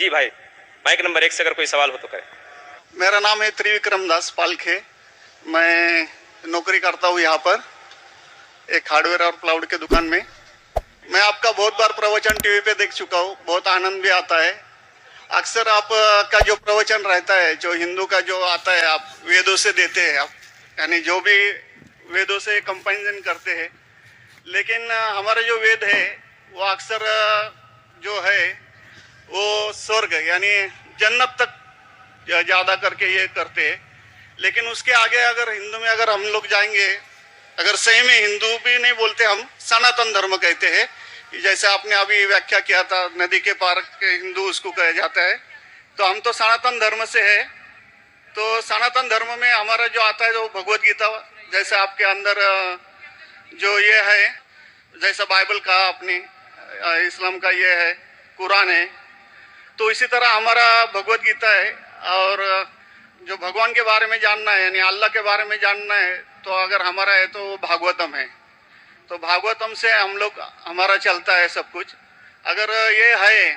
जी भाई, mic number 1 से अगर कोई सवाल हो तो करें। मेरा नाम है त्रिविक्रम दास पालखे। मैं नौकरी करता हूँ यहाँ पर एक हार्डवेयर और क्लाउड के दुकान में। मैं आपका बहुत बार प्रवचन टीवी पे देख चुका हूँ, बहुत आनंद भी आता है। अक्सर आप का जो प्रवचन रहता है, जो हिंदू का जो आता है, आप वेदों से देते हैं, आप यानी जो भी वेदों से कंपैरिजन करते हैं। लेकिन हमारे जो वेद है वो अक्सर जो है वो स्वर्ग यानी जन्नत तक ज़्यादा करके ये करते हैं। लेकिन उसके आगे अगर हिंदू में अगर हम लोग जाएंगे, अगर सही में हिंदू भी नहीं बोलते, हम सनातन धर्म कहते हैं। जैसे आपने अभी व्याख्या किया था, नदी के पार के हिंदू उसको कहा जाता है। तो हम तो सनातन धर्म से है। तो सनातन धर्म में हमारा जो आता है, जो भगवत गीता, जैसे आपके अंदर जो ये है, जैसा बाइबल का आपने, इस्लाम का ये है, कुरान है, तो इसी तरह हमारा भगवत गीता है। और जो भगवान के बारे में जानना है, यानी अल्लाह के बारे में जानना है, तो अगर हमारा है तो भागवतम है। तो भागवतम से हम लोग हमारा चलता है सब कुछ। अगर ये है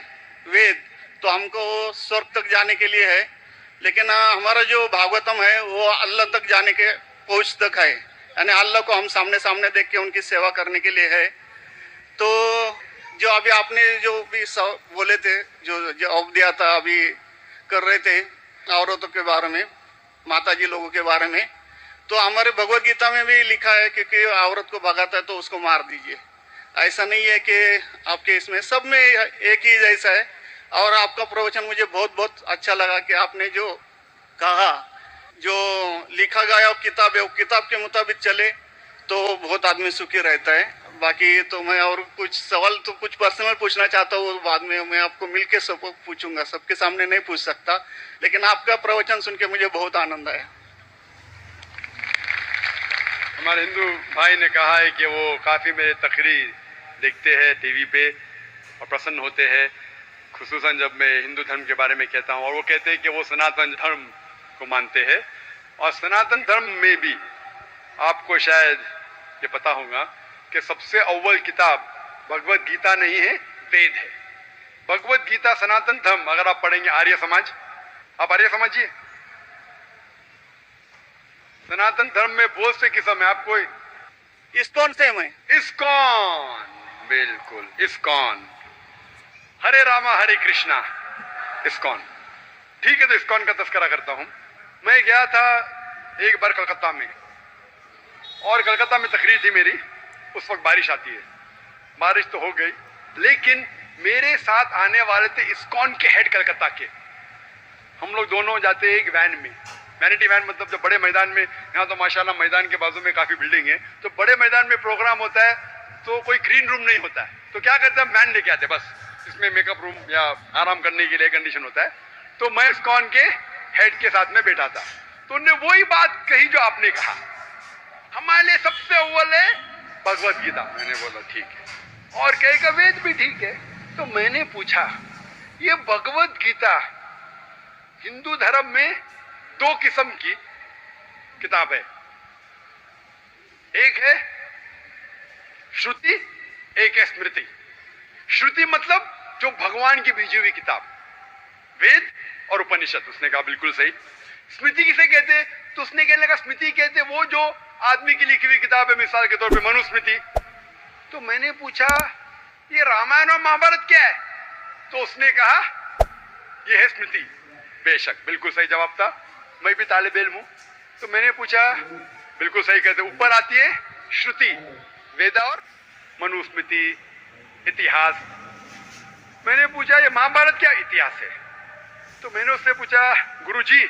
वेद, तो हमको स्वर्ग तक जाने के लिए है। लेकिन हमारा जो भागवतम है वो अल्लाह तक जाने के पहुँच तक है, यानी अल्लाह को हम सामने सामने देख के उनकी सेवा करने के लिए है। तो जो अभी आपने जो भी बोले थे, जो जवाब दिया था, अभी कर रहे थे औरतों के बारे में, माता जी लोगों के बारे में, तो हमारे भगवत गीता में भी लिखा है कि औरत को भगाता है तो उसको मार दीजिए। ऐसा नहीं है कि आपके इसमें सब में एक ही जैसा है। और आपका प्रवचन मुझे बहुत बहुत अच्छा लगा कि आपने जो कहा, जो लिखा गया किताब है, वो किताब के मुताबिक चले तो बहुत आदमी सुखी रहता है। बाकी तो मैं और कुछ सवाल तो कुछ पर्सनल पूछना चाहता हूँ, बाद में मैं आपको मिलके सब पूछूंगा, सबके सामने नहीं पूछ सकता। लेकिन आपका प्रवचन सुन के मुझे बहुत आनंद आया। हमारे हिंदू भाई ने कहा है कि वो काफ़ी मेरे तकरीर देखते हैं टीवी पे और प्रसन्न होते हैं, खुसूसन जब मैं हिंदू धर्म के बारे में कहता हूँ। और वो कहते हैं कि वो सनातन धर्म को मानते हैं। और सनातन धर्म में भी आपको शायद ये पता होगा कि सबसे अव्वल किताब भगवत गीता नहीं है, वेद है। भगवत गीता सनातन धर्म अगर आप पढ़ेंगे, आर्य समाज, आप आर्य समझिए, सनातन धर्म में बहुत से किस्म है। आपको इस्कॉन से मैं इस्कॉन, बिल्कुल इस्कॉन, हरे रामा हरे कृष्णा, इस्कॉन, ठीक है। तो इस्कॉन का तस्करा करता हूं। मैं गया था एक बार कलकत्ता में, और कलकत्ता में तकरीर थी मेरी। उस वक्त बारिश आती है, बारिश तो हो गई, लेकिन मेरे साथ आने वाले थे इस्कॉन के हेड कलकत्ता के। हम लोग दोनों जाते एक वैन में, वैनिटी वैन, मतलब जब बड़े मैदान में, यहाँ तो माशाल्लाह मैदान के बाजू में काफ़ी बिल्डिंग है, तो बड़े मैदान में प्रोग्राम होता है तो कोई ग्रीन रूम नहीं होता है, तो क्या करते हैं, वैन लेके आते, बस इसमें मेकअप रूम या आराम करने के लिए कंडीशन होता है। तो मैं इस्कॉन के हेड के साथ में बैठा था, तो उन्होंने वही बात कही जो आपने कहा, हमारे लिए सबसे अव्वल है भगवत गीता। मैंने बोला ठीक है, और कहे का वेद भी ठीक है। तो मैंने पूछा, ये भगवत गीता हिंदू धर्म में दो किस्म की किताब है, एक है श्रुति, एक है स्मृति। श्रुति मतलब जो भगवान की भेजी हुई किताब, वेद और उपनिषद। उसने कहा बिल्कुल सही। स्मृति किसे कहते हैं, तो उसने कहने लगा स्मृति कहते वो जो आदमी की लिखी हुई किताब है, मिसाल के तौर पे मनुस्मृति। तो मैंने पूछा ये रामायण और महाभारत क्या है, तो उसने कहा ये है स्मृति। बेशक बिल्कुल सही जवाब था, मैं भी तालिब इल्म हूं। तो मैंने पूछा, बिल्कुल सही कहते, ऊपर आती है श्रुति, वेद और मनुस्मृति, इतिहास। मैंने पूछा ये महाभारत क्या इतिहास है, तो मैंने उससे पूछा गुरुजी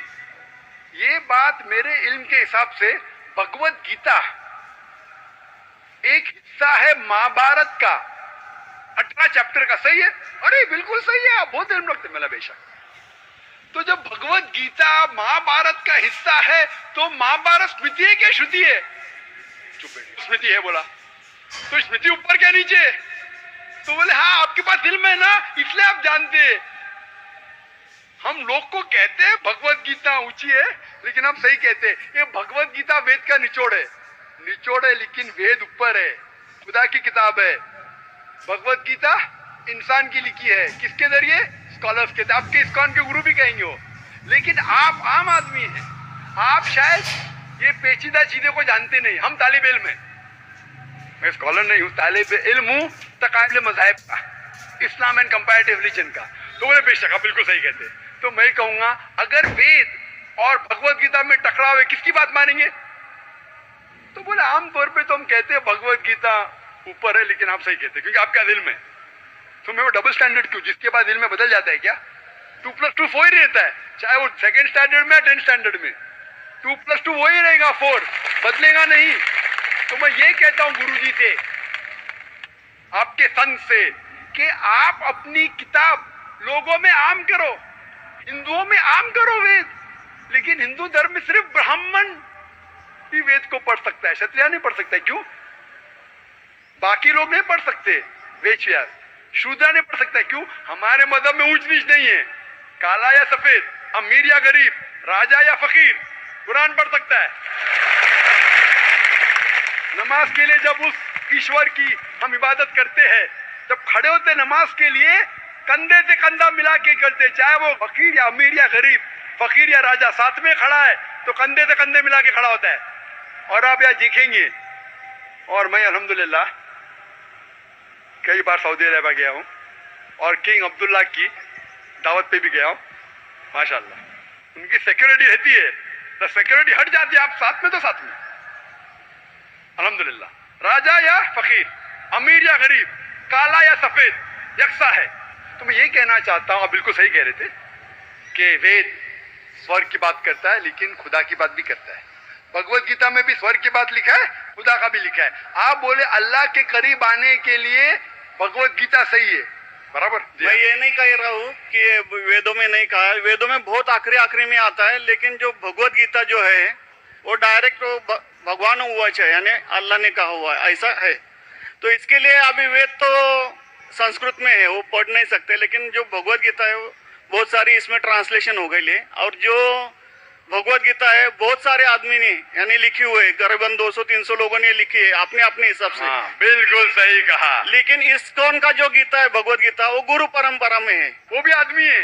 ये बात मेरे इल्म के हिसाब से भगवत गीता एक हिस्सा है महाभारत का, 18 चैप्टर का, सही है? अरे बिल्कुल सही है, आप बहुत इल्म रखते। मेरा बेशक। तो जब भगवत गीता महाभारत का हिस्सा है तो महाभारत स्मृति है क्या श्रुति है? चुप बैठे, स्मृति है बोला। तो स्मृति ऊपर क्या नीचे? तो बोले हाँ आपके पास इल्म है ना, इसलिए आप जानते हैं। हम लोग को कहते हैं भगवत गीता ऊंची है, लेकिन हम सही कहते हैं ये भगवत गीता वेद का निचोड़ है। निचोड़ है लेकिन वेद ऊपर है, खुदा की किताब है। भगवत गीता इंसान की लिखी है, किसके जरिए? स्कॉलर्स कहते हैं, आपके इस्कॉन के गुरु भी कहेंगे वो। लेकिन आप आम आदमी हैं, आप शायद ये पेचीदा चीजें को जानते नहीं। हम तालिब इल्म हैं, मैं स्कॉलर नहीं हूँ, तालिब इल्म हूँ तकाबले मज़ाहिब का, इस्लाम एंड कंपैरेटिव रिलीजन का। तो बोले बेशक आप बिल्कुल सही कहते हैं। तो मैं कहूँगा अगर वेद और भगवत गीता में टकराव है, किसकी बात मानेंगे? तो बोले आमतौर पे तो हम कहते हैं भगवत गीता ऊपर है, लेकिन आप सही कहते हैं क्योंकि आपका दिल में। तो मैं वो डबल स्टैंडर्ड क्यों? जिसके बाद दिल में बदल जाता है क्या? 2+2 4 ही रहता है, चाहे वो सेकंड स्टैंडर्ड में या 10th स्टैंडर्ड में 2+2 वही रहेगा, 4 बदलेगा नहीं। तो मैं ये कहता हूं गुरुजी से, आपके संत से, कि आप अपनी किताब लोगों में आम करो, हिंदुओं में आम करो वेद। लेकिन हिंदू धर्म में सिर्फ ब्राह्मण भी वेद को पढ़ सकता है, क्षत्रिय नहीं पढ़ सकता है। क्यों? बाकी लोग नहीं पढ़ सकते, वेद व्यास शूद्र नहीं पढ़ सकता है। क्यों? हमारे मजहब में ऊंच नीच नहीं है, काला या सफेद, अमीर या गरीब, राजा या फकीर कुरान पढ़ सकता है। नमाज के लिए जब उस ईश्वर की हम इबादत करते हैं, जब खड़े होते नमाज के लिए कंधे से कंधा मिला के करते, चाहे वो फकीर या अमीर या गरीब, फकीर या राजा साथ में खड़ा है तो कंधे से कंधे मिला के खड़ा होता है। और आप यहाँ दिखेंगे, और मैं अल्हम्दुलिल्लाह कई बार सऊदी अरब गया हूँ और किंग अब्दुल्ला की दावत पे भी गया हूँ, माशाल्लाह उनकी सिक्योरिटी रहती है, तो सिक्योरिटी हट जाती है, आप साथ में तो साथ में अल्हम्दुलिल्लाह। राजा या फकीर, अमीर या गरीब, काला या सफेद, यकसा है। तो मैं ये कहना चाहता हूँ, आप बिल्कुल सही कह रहे थे कि वेद स्वर्ग की बात करता है लेकिन खुदा की बात भी करता है। भगवत गीता में भी स्वर्ग की बात लिखा है, खुदा का भी लिखा है। आप बोले अल्लाह के करीब आने के लिए भगवत गीता सही है, बराबर। मैं ये नहीं कह रहा हूँ कि ये वेदों में नहीं कहा है, वेदों में बहुत आखिरी में आता है, लेकिन जो भगवत गीता जो है वो डायरेक्ट भगवान हुआ है, यानी अल्लाह ने कहा हुआ है, ऐसा है। तो इसके लिए अभी वेद तो संस्कृत में है, वो पढ़ नहीं सकते, लेकिन जो भगवत गीता है वो बहुत सारी इसमें ट्रांसलेशन हो गई है। और जो भगवत गीता है बहुत सारे आदमी ने यानी लिखी हुई है, करीबन 200-300 लोगों ने लिखी है अपने अपने हिसाब से। बिल्कुल सही कहा। लेकिन इस्कॉन का जो गीता है भगवत गीता, वो गुरु परंपरा में है, वो भी आदमी है,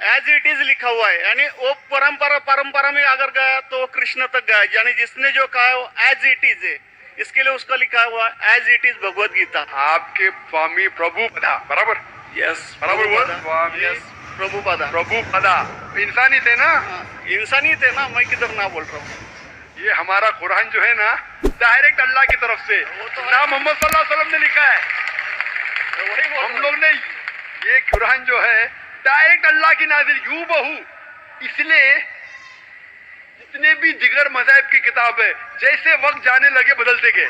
एज इट इज लिखा हुआ है, यानी वो परंपरा में अगर गया तो वो कृष्ण तक गया, यानी जिसने जो कहा है वो एज इट इज है, इसके लिए उसका लिखा हुआ as it is Bhagavad Gita. आपके स्वामी प्रभुपदा, बराबर, यस बराबर हुआ, स्वामी प्रभुपदा इंसानी थे ना, इंसानी थे ना, मैं किधर ना बोल रहा हूँ। ये हमारा कुरान जो है ना डायरेक्ट अल्लाह की तरफ से ना मोहम्मद सल्लल्लाहु अलैहि वसल्लम ने लिखा है, वही हम लोग ने ये कुरान जो है डायरेक्ट अल्लाह की नाज़िल यूं बहू। इसलिए जितने भी दिगर मज़ाहिब की किताब है, जैसे वक्त जाने लगे बदलते गए।